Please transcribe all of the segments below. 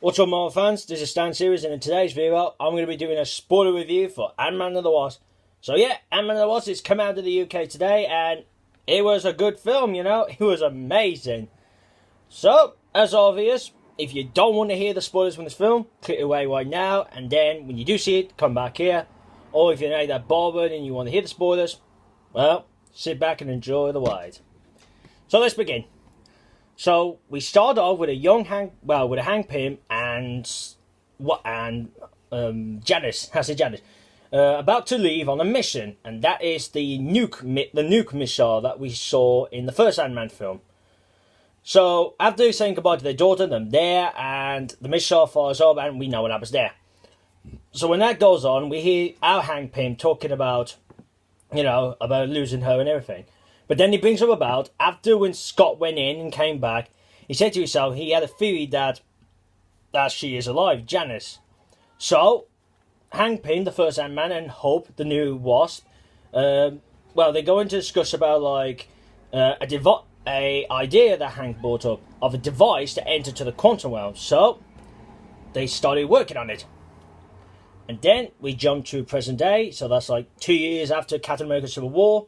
What's up, Marvel fans? This is Stan Series, and in today's video, I'm going to be doing a spoiler review for Ant-Man and the Wasp. So yeah, Ant-Man and the Wasp has come out to the UK today, and it was a good film, you know? It was amazing. So, as obvious, if you don't want to hear the spoilers from this film, click away right now, and then when you do see it, come back here. Or if you're not that bothered and you want to hear the spoilers, well, sit back and enjoy the ride. So let's begin. So we start off with a young with a Hank Pym and Janice, about to leave on a mission, and that is the nuke missile that we saw in the first Ant-Man film. So after saying goodbye to their daughter, they're there, and the missile fires up, and we know what happens there. So when that goes on, we hear our Hank Pym talking about, about losing her and everything. But then he brings up about, after when Scott went in and came back, he said to himself he had a theory that she is alive, Janice. So, Hank Pym, the first Ant-Man, and Hope, the new Wasp, they're going to discuss about, a idea that Hank brought up of a device to enter to the quantum realm. So, they started working on it. And then we jump to present day, so that's like 2 years after Captain America Civil War,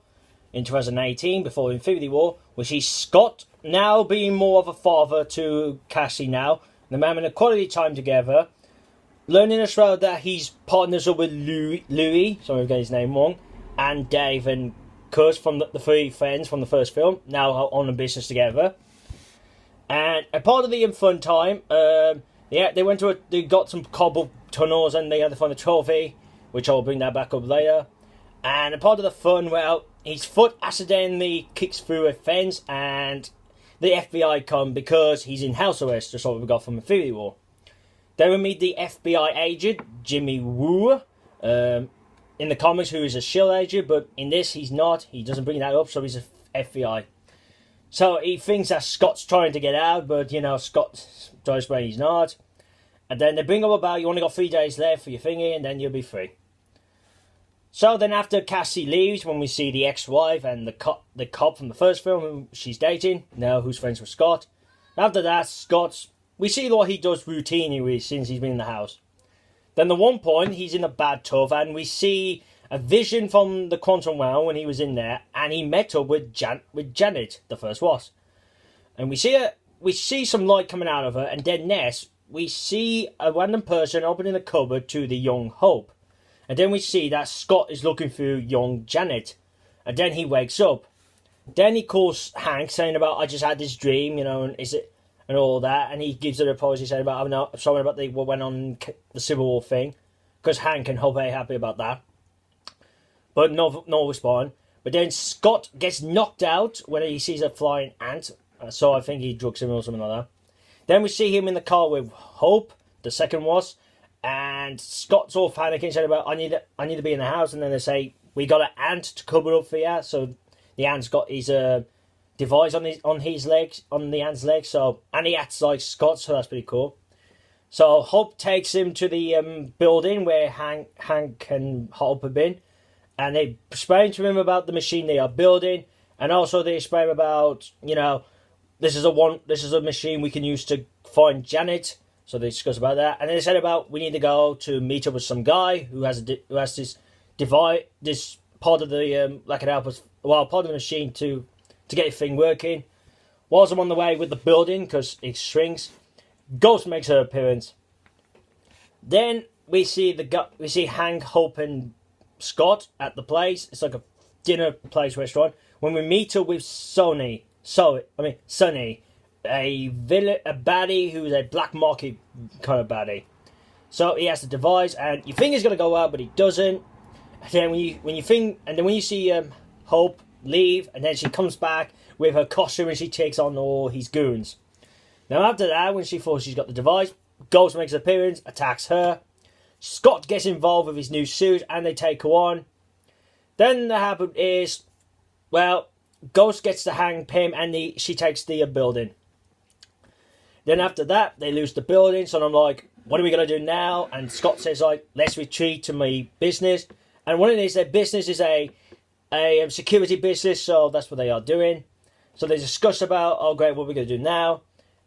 in 2018, before Infinity War, we see Scott now being more of a father to Cassie now. Them having a quality time together. Learning as well that he's partners up with Louis, sorry I got his name wrong, and Dave and Kurt from the three friends from the first film, now on a business together. And a part of the fun time, they got some cobble tunnels and they had to find a trophy, which I'll bring that back up later. And a part of the fun, his foot accidentally kicks through a fence and the FBI come because he's in house arrest, just like we got from Infinity War. Then we meet the FBI agent, Jimmy Woo, in the comics, who is a SHIELD agent, but in this he's not. He doesn't bring that up, so he's a FBI. So he thinks that Scott's trying to get out, but, Scott tries to explain he's not. And then they bring up about, you only got 3 days left for your thingy, and then you'll be free. So then after Cassie leaves, when we see the ex-wife and the cop from the first film who she's dating, now who's friends with Scott. After that, we see what he does routinely since he's been in the house. Then at one point, he's in a bathtub and we see a vision from the quantum realm when he was in there, and he met up with Janet, the first Wasp. And we see some light coming out of her, and then next, we see a random person opening the cupboard to the young Hope. And then we see that Scott is looking through young Janet. And then he wakes up. Then he calls Hank, saying about, I just had this dream, and all that. And he gives her an apology, saying about, I'm not sorry about what went on in the Civil War thing. Because Hank and Hope are happy about that. But no response. But then Scott gets knocked out when he sees a flying ant. So I think he drugs him or something like that. Then we see him in the car with Hope, the second Wasp. And Scott's all panicking, saying about, I need to be in the house. And then they say, we got an ant to cover up for you. So the ant's got his device on his legs, on the ant's legs. So, and he acts like Scott, so that's pretty cool. So Hope takes him to the building where Hank and Hope have been. And they explain to him about the machine they are building. And also they explain about, this is a machine we can use to find Janet. So they discuss about that, and then they said about we need to go to meet up with some guy who has this device, this part of the that can help us, part of the machine to get the thing working. Whilst I'm on the way with the building because it shrinks, Ghost makes her appearance. Then we see Hank, Hope, and Scott at the place. It's like a dinner place restaurant. When we meet up with Sonny. A baddie who's a black market kind of baddie. So he has the device, and you think he's gonna go out, but he doesn't. And then when you see Hope leave, and then she comes back with her costume and she takes on all his goons. Now after that, when she thought she's got the device, Ghost makes an appearance, attacks her. Scott gets involved with his new suit, and they take her on. Then what happened is, Ghost gets to Hank Pym, and she takes the building. Then after that, they lose the building, so I'm like, what are we going to do now? And Scott says, let's retreat to my business. And what it is, their business is a security business, so that's what they are doing. So they discuss about, oh great, what are we going to do now?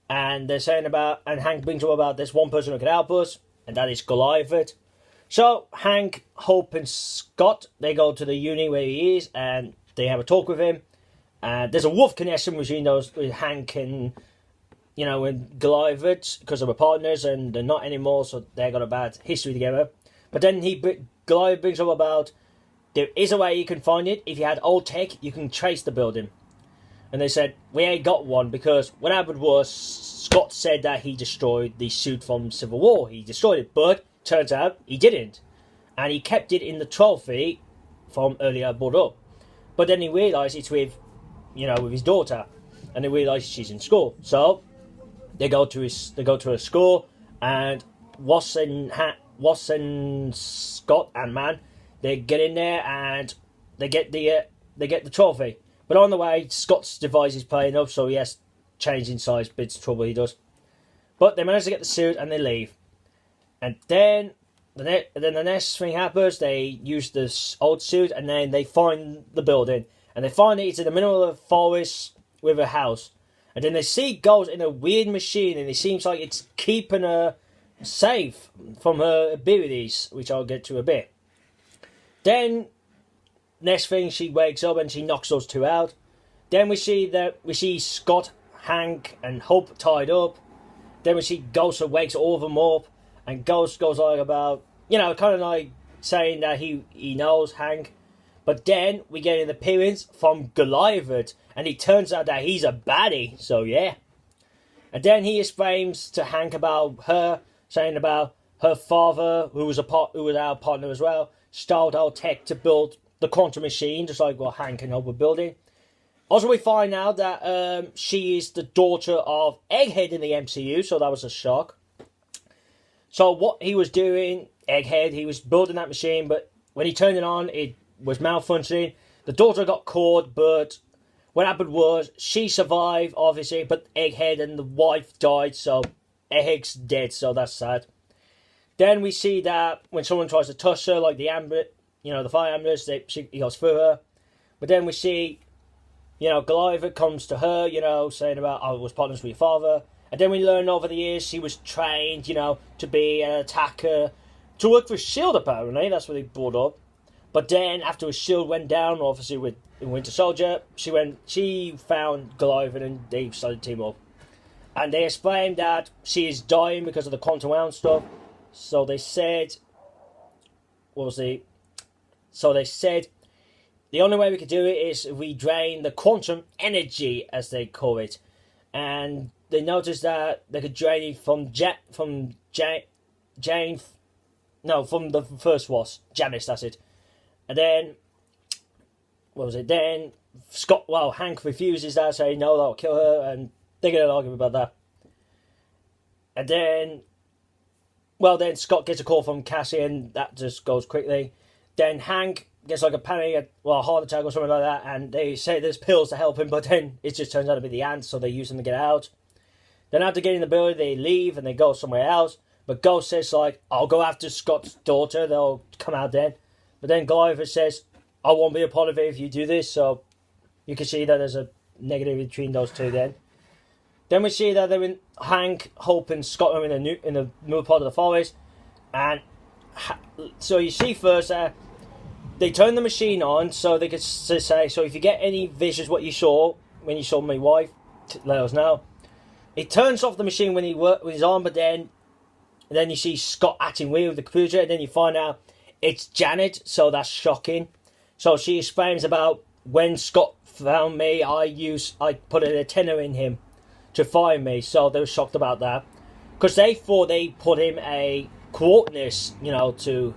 and they're saying about, and Hank brings up about there's one person who can help us, and that is Goliath. So Hank, Hope, and Scott, they go to the uni where he is, and they have a talk with him. And there's a wolf connection between those, with Hank and, and Goliath, because they were partners, and they're not anymore, so they got a bad history together. But then Goliath brings up about there is a way you can find it. If you had old tech, you can trace the building. And they said, we ain't got one, because what happened was Scott said that he destroyed the suit from Civil War. He destroyed it, but turns out he didn't. And he kept it in the trophy from earlier brought up. But then he realised it's with his daughter. And they realise she's in school. So they go to her school, and Wasp and Scott and Man, they get in there and they get the trophy. But on the way, Scott's device is playing up, so he has changing size bits of trouble he does. But they manage to get the suit and they leave. And then the next thing happens, they use this old suit and then they find the building. And they find it's in the middle of the forest with a house. And then they see Ghost in a weird machine, and it seems like it's keeping her safe from her abilities, which I'll get to a bit. Then next thing, she wakes up and she knocks those two out. Then we see Scott, Hank, and Hope tied up. Then we see Ghost and wakes all of them up, and Ghost goes like about, kind of like saying that he knows Hank. But then we get an appearance from Goliath, and it turns out that he's a baddie. So yeah. And then he explains to Hank about her, saying about her father, who was our partner as well, styled our tech to build the quantum machine, just like what Hank and Hope were building. Also, we find out that she is the daughter of Egghead in the MCU, so that was a shock. So what he was doing, Egghead, he was building that machine, but when he turned it on, it was malfunctioning. The daughter got caught, but what happened was she survived, obviously, but Egghead and the wife died, so Egghead's dead, so that's sad. Then we see that when someone tries to touch her, like the fire ambulance, he goes through her. But then we see, Goliath comes to her, saying about, I was partners with your father. And then we learn over the years she was trained, to be an attacker, to work for S.H.I.E.L.D. apparently. That's what he brought up. But then after his S.H.I.E.L.D. went down, obviously with Winter Soldier, she found Goliath and they started to team up. And they explained that she is dying because of the quantum realm stuff. So they said, So they said the only way we could do it is if we drain the quantum energy, as they call it. And they noticed that they could drain it from the first Wasp, Janice, that's it. And then, Then Hank refuses that, saying no, that'll kill her, and they get an argument about that. And then Scott gets a call from Cassie, and that just goes quickly. Then Hank gets like a heart attack or something like that, and they say there's pills to help him, but then it just turns out to be the ants, so they use them to get out. Then after getting the building, they leave and they go somewhere else. But Ghost says like, I'll go after Scott's daughter, they'll come out then. But then Goliath says, I won't be a part of it if you do this, so you can see that there's a negative between those two then. Then we see that they're in Hank, Hope, and Scott are in the middle part of the forest. And so you see first they turn the machine on so they could say, so if you get any visions what you saw when you saw my wife, let us know. It turns off the machine when he's on, but then you see Scott acting weird with the computer, and then you find out it's Janet, so that's shocking. So she explains about when Scott found me, I put an antenna in him to find me, so they were shocked about that. Because they thought they put him a coordinates, to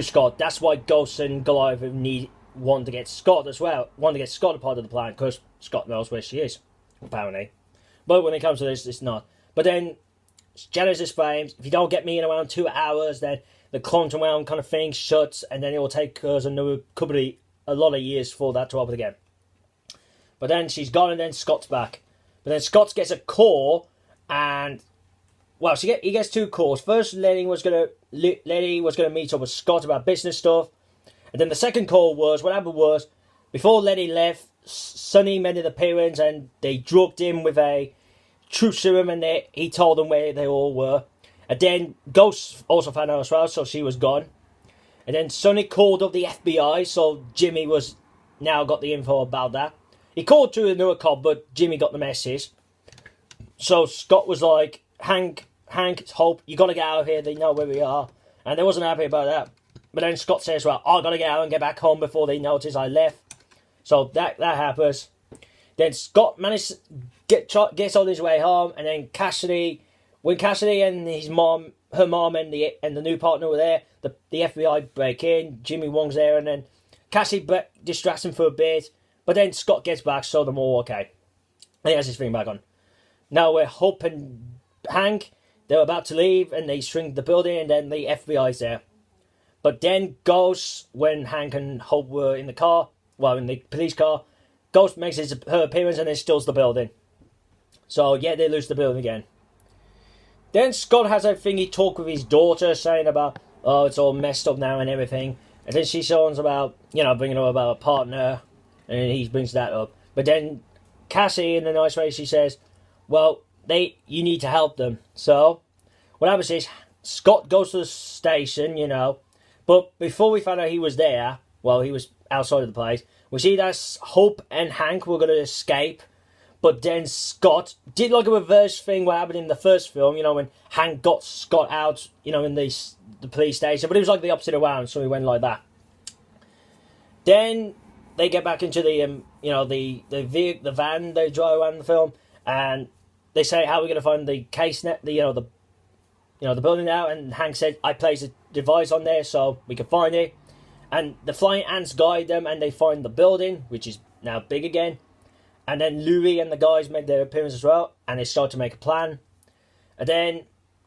Scott. That's why Ghost and Goliath want to get Scott as well. Want to get Scott a part of the plan, because Scott knows where she is, apparently. But when it comes to this, it's not. But then Janice explains, if you don't get me in around 2 hours, then the quantum realm kind of thing shuts, and then it will take us a lot of years for that to open again. But then she's gone, and then Scott's back. But then Scott gets a call, and he gets two calls. First, Letty was gonna meet up with Scott about business stuff, and then the second call was, what happened was, before Letty left, Sonny made an appearance, and they drugged him with a true serum, and he told them where they all were. And then Ghost also found out as well, so she was gone. And then Sonny called up the FBI, so Jimmy was now got the info about that. He called to another cop, but Jimmy got the message. So Scott was like, Hank, Hope, you got to get out of here, they know where we are. And they wasn't happy about that. But then Scott says, well, I got to get out and get back home before they notice I left. So that happens. Then Scott managed to gets on his way home, and then when Cassidy and her mom and the new partner were there, the FBI break in, Jimmy Wong's there, and then Cassie distracts him for a bit, but then Scott gets back, so they're all okay. And he has his thing back on. Now we're Hope and Hank, they're about to leave, and they shrink the building, and then the FBI's there. But then Ghost, when Hank and Hope were in the car, well, in the police car, Ghost makes her appearance and then steals the building. So, yeah, they lose the building again. Then Scott has a thingy talk with his daughter, saying about, oh, it's all messed up now and everything. And then she says about, bringing up about a partner, and he brings that up. But then Cassie, in a nice way, she says, well, you need to help them. So, what happens is, Scott goes to the station, but before we found out he was there, well, he was outside of the place, we see that Hope and Hank were going to escape, but then Scott did like a reverse thing what happened in the first film, when Hank got Scott out, in the police station, but it was like the opposite around, so he went like that. Then they get back into the the van they drive around the film, and they say, how are we going to find the case net, the building now, and Hank said, I placed a device on there so we can find it. And the flying ants guide them, and they find the building, which is now big again. And then Louis and the guys make their appearance as well, and they start to make a plan. And then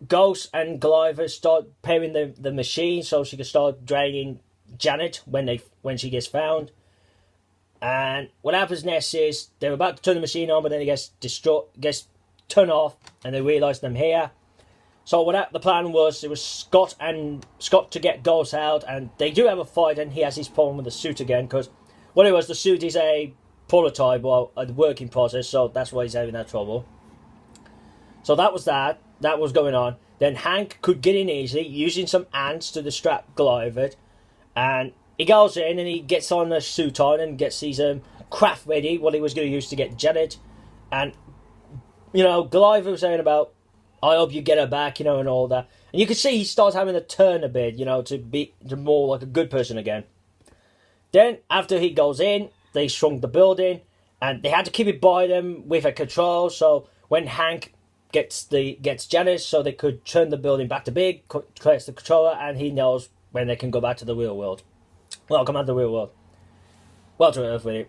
Ghost and Goliath start pairing the machine so she can start draining Janet when she gets found. And what happens next is they're about to turn the machine on, but then it gets turned off, and they realise them here. So the plan was, it was Scott to get Ghost out, and they do have a fight, and he has his problem with the suit again, because what it was, the suit is a prototype or a working process, so that's why he's having that trouble. So that was going on. Then Hank could get in easily, using some ants to distract Goliath, and he goes in and he gets on the suit on and gets his craft ready, what he was going to use to get Janet, and Goliath was saying about, I hope you get her back, and all that. And you can see he starts having to turn a bit, to more like a good person again. Then, after he goes in, they shrunk the building, and they had to keep it by them with a control, so when Hank gets Janice, so they could turn the building back to big, creates the controller, and he knows when they can go back to the real world. Well, come out to the real world. Well, to Earth, really.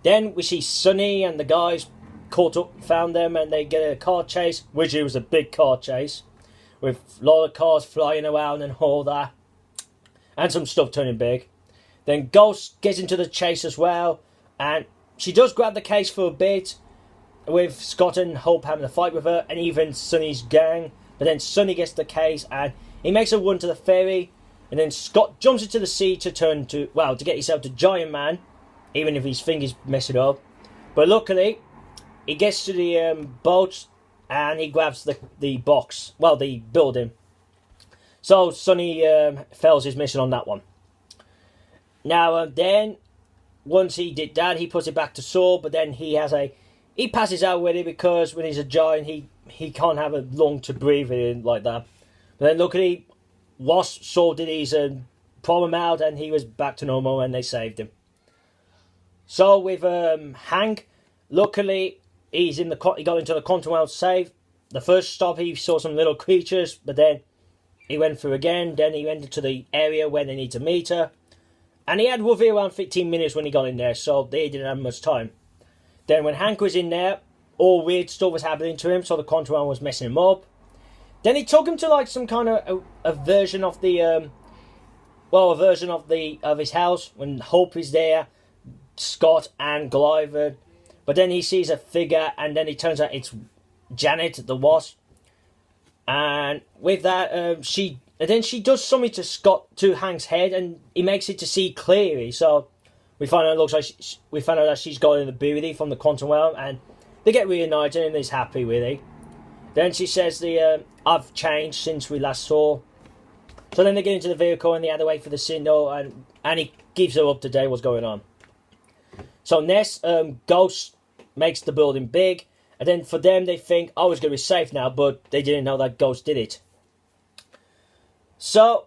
Then we see Sonny and the guys caught up, found them, and they get a car chase, which it was a big car chase, with a lot of cars flying around and all that, and some stuff turning big. Then Ghost gets into the chase as well, and she does grab the case for a bit, with Scott and Hope having a fight with her, and even Sonny's gang. But then Sonny gets the case, and he makes a run to the ferry, and then Scott jumps into the sea to get himself to Giant Man, even if his fingers mess it up. But luckily, he gets to the boat, and he grabs the box, the building. So Sonny fails his mission on that one. Now then, once he did that, he puts it back to Saul, but then he passes out with it, because when he's a giant, he can't have a lung to breathe in like that. But then luckily, Wasp sorted his problem out, and he was back to normal, and they saved him. So with Hank, luckily he got into the Commonwealth safe. The first stop he saw some little creatures, but then he went through again. Then he went into the area where they need to meet her, and he had roughly around 15 minutes when he got in there, so they didn't have much time. Then when Hank was in there, all weird stuff was happening to him, so the Commonwealth was messing him up. Then he took him to like some kind of a version of of his house when Hope is there, Scott and Goliath. But then he sees a figure, and then it turns out it's Janet, the Wasp. And with that, she does something to Hank's head, and he makes it to see clearly. So we find out that she's got an ability from the quantum realm, and they get reunited and he's happy really. Then she says I've changed since we last saw. So then they get into the vehicle and they had to wait for the signal, and he gives her up to date what's going on. So Ness, Ghost makes the building big, and then for them they think, oh, it's going to be safe now, but they didn't know that Ghost did it. So,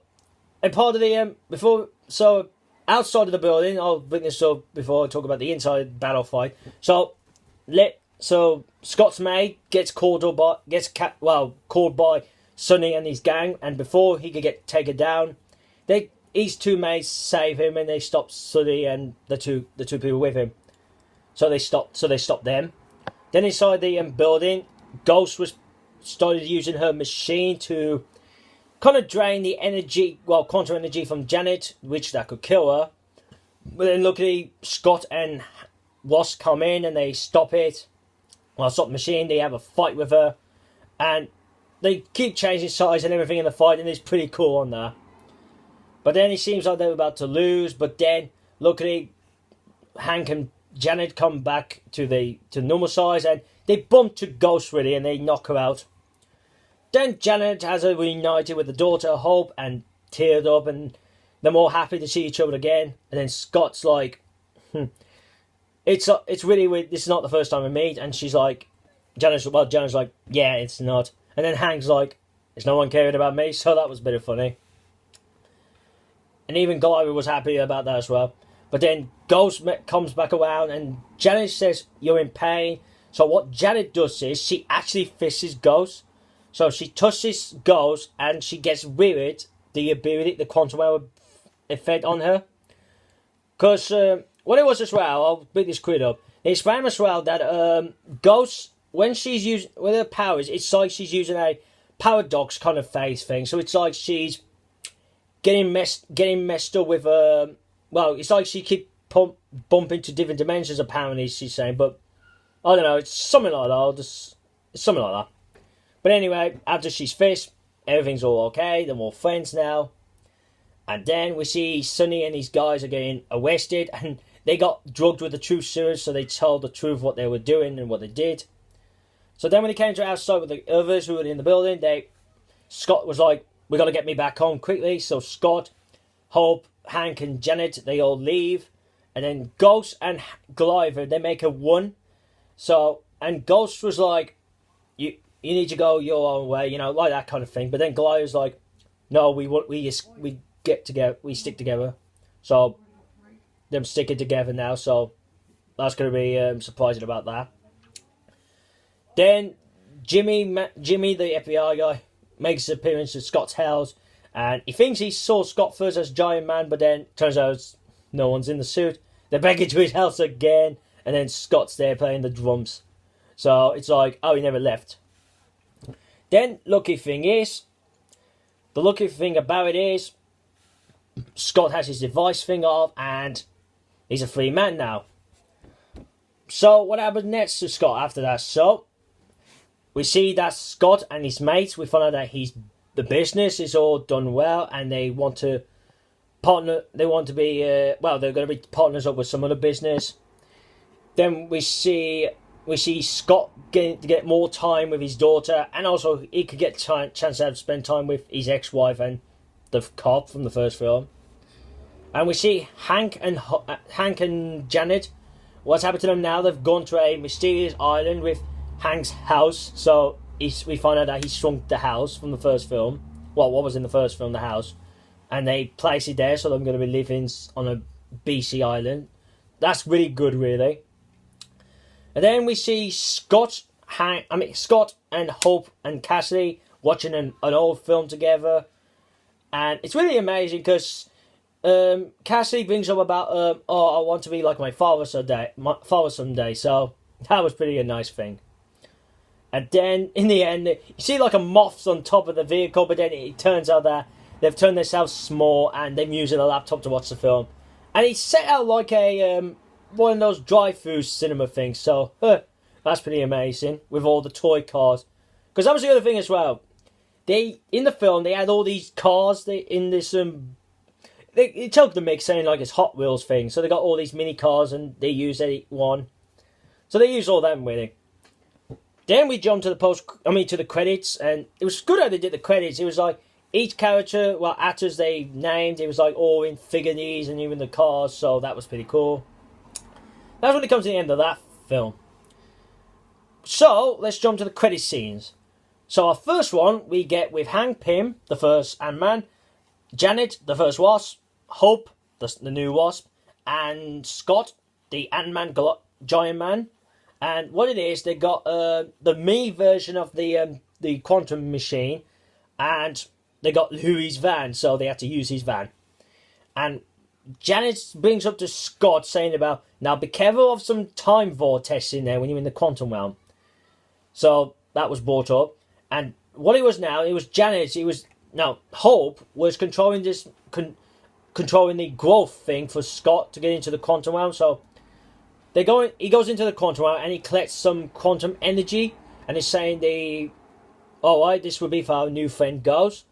and part of the, outside of the building, I'll bring this up before I talk about the inside battle fight. So Scott's maid gets called by Sonny and his gang, and before he could get taken down, his two mates save him and they stop Sonny and the two people with him. So they stop them. Then inside the building, Ghost started using her machine to kind of drain the energy, quantum energy from Janet, which that could kill her. But then luckily Scott and Wasp come in and they stop it. Stop the machine. They have a fight with her, and they keep changing sides and everything in the fight, and it's pretty cool on that. But then it seems like they're about to lose, but then luckily Hank and Janet come back to normal size, and they bump to Ghost really, and they knock her out. Then Janet has her reunited with the daughter Hope and teared up, and they're more happy to see each other again. And then Scott's like, it's really weird. This is not the first time we meet. And she's like, Janet's like, yeah, it's not. And then Hank's like, is no one caring about me? So that was a bit of funny. And even Goliath was happy about that as well. But then Ghost comes back around and Janet says, you're in pain. So what Janet does is she actually fists Ghost. So she touches Ghost and she gets weird the ability, the quantum realm effect on her. Because what it was as well, I'll bring this quick up. They explain as well that Ghost, when she's using, with her powers, it's like she's using a paradox kind of phase thing. So it's like she's getting messed up with it's like she keep bumping to different dimensions apparently, she's saying, but I don't know, it's something like that. It's something like that. But anyway, after she's fished, everything's all okay. They're more friends now. And then we see Sonny and his guys are getting arrested, and they got drugged with the truth serum, so they told the truth what they were doing and what they did. So then when they came to outside with the others who were in the building, Scott was like, we got to get me back home quickly. So Scott, Hope, Hank and Janet, they all leave. And then Ghost and Goliath, they make a one. So, and Ghost was like, you need to go your own way, like that kind of thing. But then Goliath was like, no, we get together, we stick together. So, them sticking together now. So, that's going to be surprising about that. Then Jimmy, the FBI guy, makes an appearance at Scott's house, and he thinks he saw Scott first as Giant Man, but then turns out no one's in the suit. They break into his house again, and then Scott's there playing the drums. So it's like, oh, he never left. Then the lucky thing about it is, Scott has his device thing off, and he's a free man now. So what happens next to Scott after that? So we see that Scott and his mates, we find out that the business is all done well, and they want to partner. They want to be they're going to be partners up with some other business. Then we see Scott get more time with his daughter, and also he could get chance to spend time with his ex-wife and the cop from the first film. And we see Hank and Janet. What's happened to them now? They've gone to a mysterious island with Hank's house. So we find out that he shrunk the house from the first film. Well, what was in the first film, the house. And they place it there, so they're going to be living on a BC island. That's really good, really. And then we see Scott and Hope and Cassie watching an old film together. And it's really amazing because Cassie brings up about, I want to be like my father someday. So that was pretty a nice thing. And then in the end, you see like a moths on top of the vehicle, but then it turns out that they've turned themselves small and they're using a laptop to watch the film. And it's set out like a one of those drive-through cinema things. So that's pretty amazing with all the toy cars. Because that was the other thing as well. In the film they had all these cars. In this they took the mix saying like it's Hot Wheels thing. So they got all these mini cars and they use one. So they use all them really. then we jumped to to the credits, and it was good how they did the credits. It was like each character, well, actors they named, it was like all in figurines and even the cars, so that was pretty cool. That's when it comes to the end of that film. So, let's jump to the credit scenes. So, our first one we get with Hank Pym, the first Ant-Man, Janet, the first Wasp, Hope, the new Wasp, and Scott, the Ant-Man Giant Man. And what it is, they got the me version of the quantum machine, and they got Louis' van, so they had to use his van. And Janet brings up to Scott saying about, now be careful of some time vortex in there when you're in the quantum realm. So that was brought up. And what it was now, it was Janet, Hope was controlling this, controlling the growth thing for Scott to get into the quantum realm. So he goes into the quantum realm and he collects some quantum energy and is saying alright, this will be for our new friend Ghost.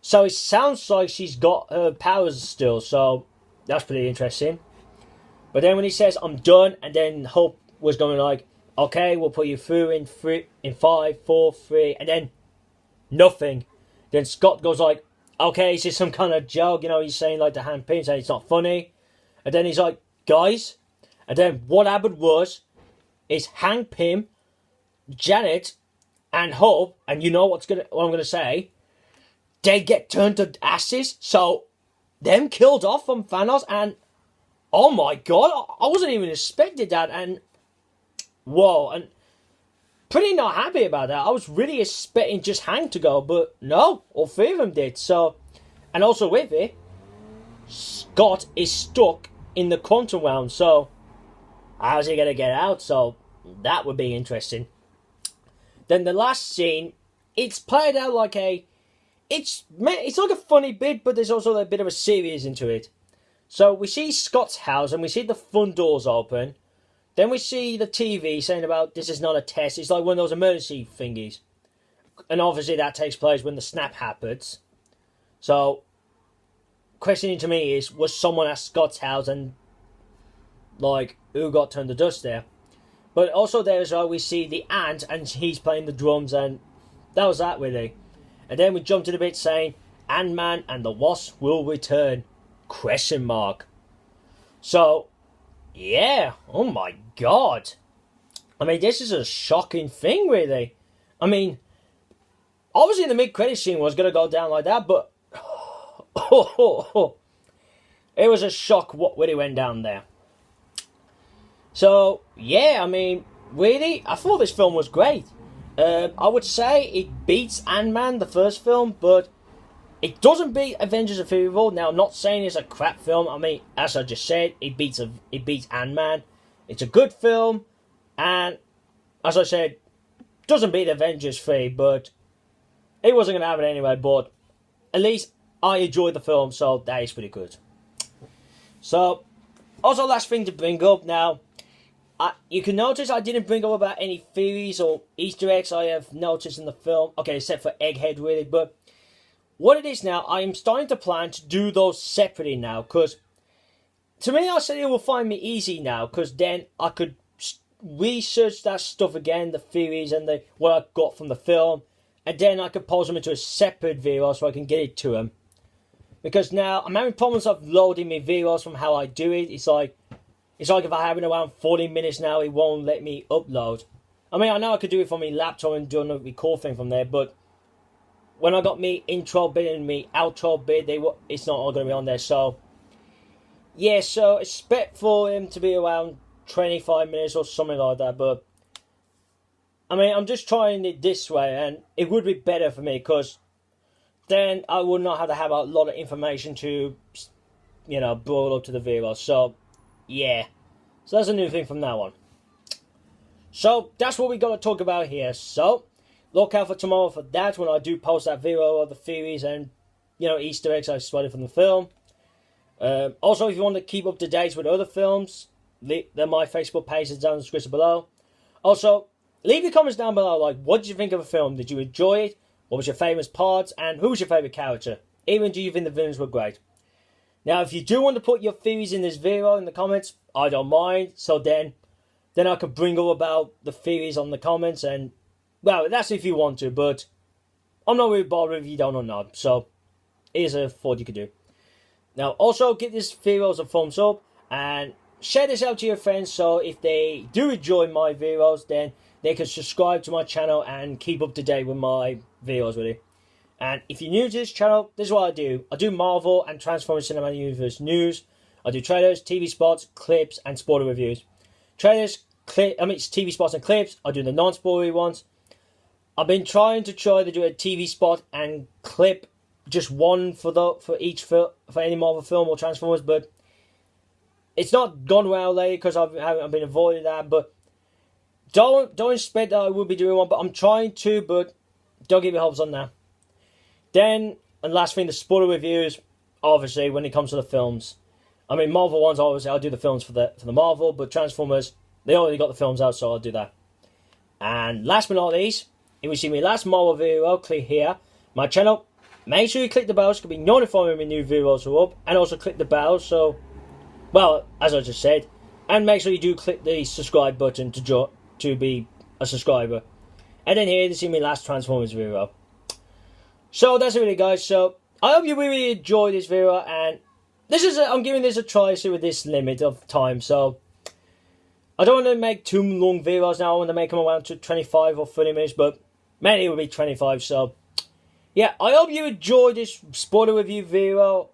So it sounds like she's got her powers still, so that's pretty interesting. But then when he says, I'm done, and then Hope was going like, okay, we'll put you through in 5, 4, 3, and then nothing. Then Scott goes like, okay, is this some kind of joke? He's saying like the Hank Pym, saying it's not funny. And then he's like, guys. And then what happened is Hank Pym, Janet, and Hope, and you know what I'm gonna say, they get turned to ashes. So them killed off from Thanos, and oh my god, I wasn't even expecting that, and whoa, and pretty not happy about that. I was really expecting just Hank to go, but no, all three of them did. So, and also with it, Scott is stuck in the quantum realm, so how's he gonna get out? So that would be interesting. Then the last scene, it's played out like it's like a funny bit, but there's also a bit of a serious into it. So we see Scott's house and we see the front doors open. Then we see the TV saying about this is not a test. It's like one of those emergency thingies. And obviously that takes place when the snap happens. So, questioning to me is, was someone at Scott's house and like who got turned to dust there? But also there as well we see the ant and he's playing the drums, and that was that really. And then we jump to the bit saying Ant-Man and the Wasp will return? ? So, yeah, oh my god. I mean, this is a shocking thing, really. I mean, obviously the mid-credit scene was going to go down like that, but it was a shock what really went down there. So, yeah, I mean, really, I thought this film was great. I would say it beats Ant-Man, the first film, but it doesn't beat Avengers Infinity War. Now, I'm not saying it's a crap film. I mean, as I just said, it beats Ant-Man. It's a good film, and as I said, doesn't beat Avengers 3, but it wasn't going to happen anyway, but at least I enjoyed the film, so that is pretty good. So, also last thing to bring up now, you can notice I didn't bring up about any theories or Easter eggs I have noticed in the film. Okay, except for Egghead, really. But what it is now, I am starting to plan to do those separately now. Because to me, I said it will find me easy now. Because then I could research that stuff again, the theories and what I got from the film. And then I could post them into a separate video so I can get it to them. Because now I'm having problems of loading my videos from how I do it. It's like if I have it around 40 minutes now, it won't let me upload. I mean, I know I could do it from my laptop and do a record thing from there, but when I got me intro bit and me outro bit, it's not all going to be on there. So, yeah, so expect for him to be around 25 minutes or something like that. But, I mean, I'm just trying it this way, and it would be better for me, because then I would not have to have a lot of information to, boil up to the video. So, yeah, so that's a new thing from now on. So that's what we got to talk about here. So look out for tomorrow for that, when I do post that video of the theories and Easter eggs I spotted from the film. Also, if you want to keep up to date with other films, my Facebook page is down in the description below. Also, leave your comments down below, like, what did you think of the film? Did you enjoy it? What was your favourite parts? And who was your favourite character? Even do you think the villains were great? Now, if you do want to put your theories in this video in the comments, I don't mind. So then I could bring up about the theories on the comments, and Well, that's if you want to, but I'm not really bothered if you don't or not. So, here's a thought you could do. Now, also give this video a thumbs up and share this out to your friends. So, if they do enjoy my videos, then they can subscribe to my channel and keep up to date with my videos, really. And if you're new to this channel, this is what I do. I do Marvel and Transformers Cinematic Universe news. I do trailers, TV spots, clips, and spoiler reviews. Trailers, TV spots and clips. I do the non-spoilery ones. I've been trying to do a TV spot and clip, just one for any Marvel film or Transformers, but it's not gone well lately because I've been avoiding that. But don't expect that I will be doing one. But I'm trying to, but don't give me hopes on that. Then, and last thing, the spoiler reviews, obviously, when it comes to the films. I mean, Marvel ones, obviously, I'll do the films for the Marvel, but Transformers, they already got the films out, so I'll do that. And last but not least, if you see my last Marvel video, click here, my channel. Make sure you click the bell so you can be notified when my new videos are up, and also click the bell, so, well, as I just said, and make sure you do click the subscribe button to be a subscriber. And then here, to see my last Transformers video. So that's it really, guys. So I hope you really enjoyed this video, and I'm giving this a try with this limit of time. So I don't want to make too long videos now. I want to make them around to 25 or 30 minutes, but mainly it will be 25. So yeah, I hope you enjoyed this spoiler review video,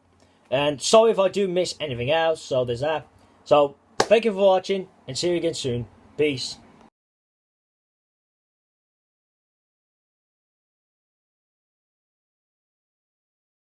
and sorry if I do miss anything else. So there's that. So thank you for watching, and see you again soon. Peace.